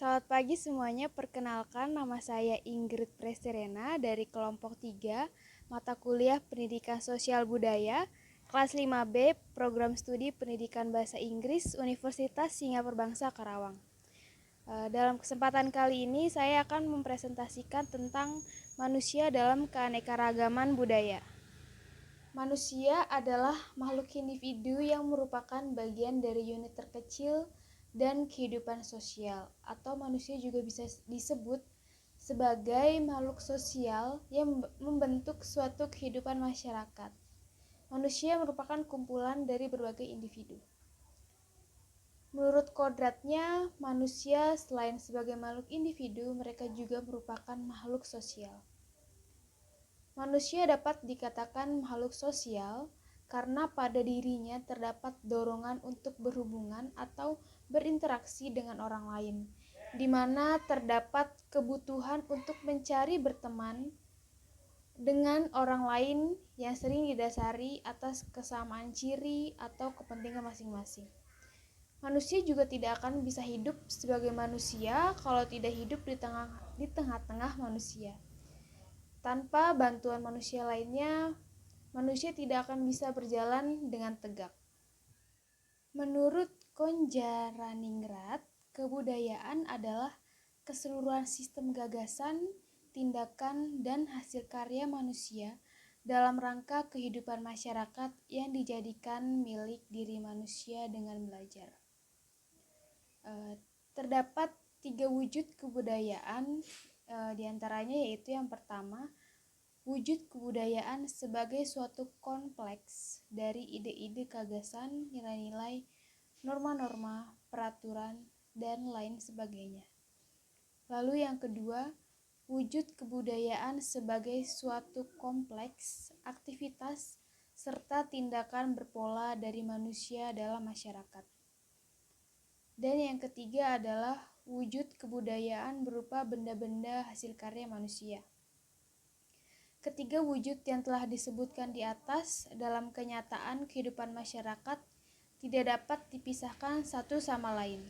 Selamat pagi semuanya, perkenalkan nama saya Ingrid Presterena dari kelompok 3, mata kuliah Pendidikan Sosial Budaya, kelas 5B, program studi Pendidikan Bahasa Inggris, Universitas Singapura Bangsa Karawang. Dalam kesempatan kali ini saya akan mempresentasikan tentang manusia dalam keanekaragaman budaya. Manusia adalah makhluk individu yang merupakan bagian dari unit terkecil dan kehidupan sosial, atau manusia juga bisa disebut sebagai makhluk sosial yang membentuk suatu kehidupan masyarakat. Manusia merupakan kumpulan dari berbagai individu. Menurut kodratnya, manusia selain sebagai makhluk individu, mereka juga merupakan makhluk sosial. Manusia dapat dikatakan makhluk sosial karena pada dirinya terdapat dorongan untuk berhubungan atau berinteraksi dengan orang lain, di mana terdapat kebutuhan untuk mencari berteman dengan orang lain yang sering didasari atas kesamaan ciri atau kepentingan masing-masing. Manusia juga tidak akan bisa hidup sebagai manusia kalau tidak hidup di tengah-tengah manusia. Tanpa bantuan manusia lainnya, manusia tidak akan bisa berjalan dengan tegak. Menurut Konjaraningrat, kebudayaan adalah keseluruhan sistem gagasan, tindakan, dan hasil karya manusia dalam rangka kehidupan masyarakat yang dijadikan milik diri manusia dengan belajar. Terdapat 3 wujud kebudayaan, diantaranya yaitu yang pertama, wujud kebudayaan sebagai suatu kompleks dari ide-ide gagasan, nilai-nilai, norma-norma, peraturan, dan lain sebagainya. Lalu yang kedua, wujud kebudayaan sebagai suatu kompleks aktivitas serta tindakan berpola dari manusia dalam masyarakat. Dan yang ketiga adalah wujud kebudayaan berupa benda-benda hasil karya manusia. Ketiga wujud yang telah disebutkan di atas dalam kenyataan kehidupan masyarakat tidak dapat dipisahkan satu sama lain.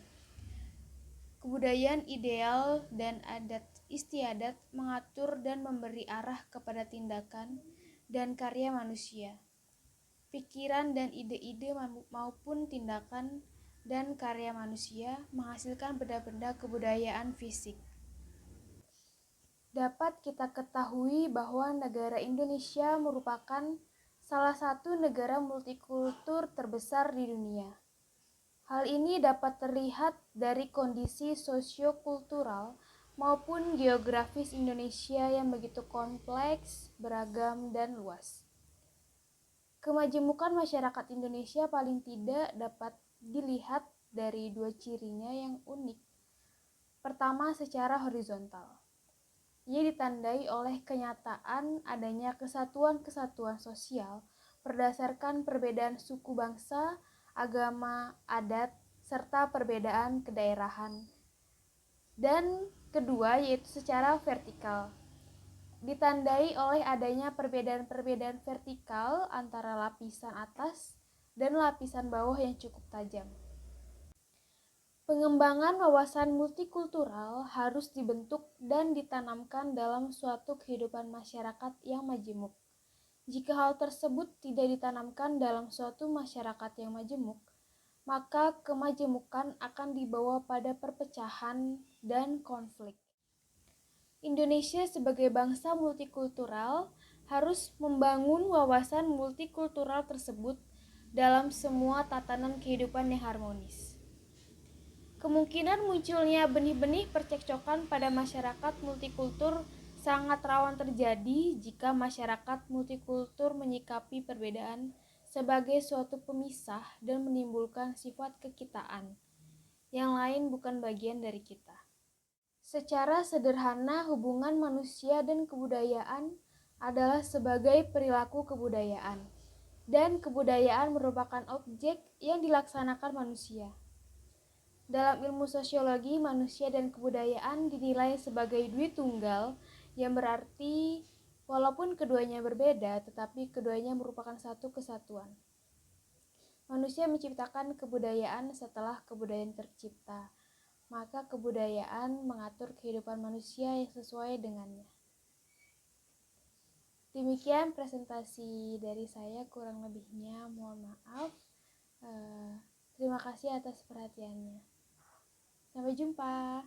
Kebudayaan ideal dan adat istiadat mengatur dan memberi arah kepada tindakan dan karya manusia. Pikiran dan ide-ide maupun tindakan dan karya manusia menghasilkan benda-benda kebudayaan fisik. Dapat kita ketahui bahwa negara Indonesia merupakan salah satu negara multikultur terbesar di dunia. Hal ini dapat terlihat dari kondisi sosiokultural maupun geografis Indonesia yang begitu kompleks, beragam, dan luas. Kemajemukan masyarakat Indonesia paling tidak dapat dilihat dari 2 cirinya yang unik. Pertama, secara horizontal. Ia ditandai oleh kenyataan adanya kesatuan-kesatuan sosial berdasarkan perbedaan suku bangsa, agama, adat, serta perbedaan kedaerahan. Dan kedua, yaitu secara vertikal. Ditandai oleh adanya perbedaan-perbedaan vertikal antara lapisan atas dan lapisan bawah yang cukup tajam. Pengembangan wawasan multikultural harus dibentuk dan ditanamkan dalam suatu kehidupan masyarakat yang majemuk. Jika hal tersebut tidak ditanamkan dalam suatu masyarakat yang majemuk, maka kemajemukan akan dibawa pada perpecahan dan konflik. Indonesia sebagai bangsa multikultural harus membangun wawasan multikultural tersebut dalam semua tatanan kehidupan yang harmonis. Kemungkinan munculnya benih-benih percekcokan pada masyarakat multikultur sangat rawan terjadi jika masyarakat multikultur menyikapi perbedaan sebagai suatu pemisah dan menimbulkan sifat kekitaan. Yang lain bukan bagian dari kita. Secara sederhana, hubungan manusia dan kebudayaan adalah sebagai perilaku kebudayaan, dan kebudayaan merupakan objek yang dilaksanakan manusia. Dalam ilmu sosiologi, manusia dan kebudayaan dinilai sebagai dui tunggal, yang berarti walaupun keduanya berbeda, tetapi keduanya merupakan satu kesatuan. Manusia menciptakan kebudayaan setelah kebudayaan tercipta. maka kebudayaan mengatur kehidupan manusia yang sesuai dengannya. Demikian presentasi dari saya, kurang lebihnya mohon maaf. Terima kasih atas perhatiannya. Sampai jumpa.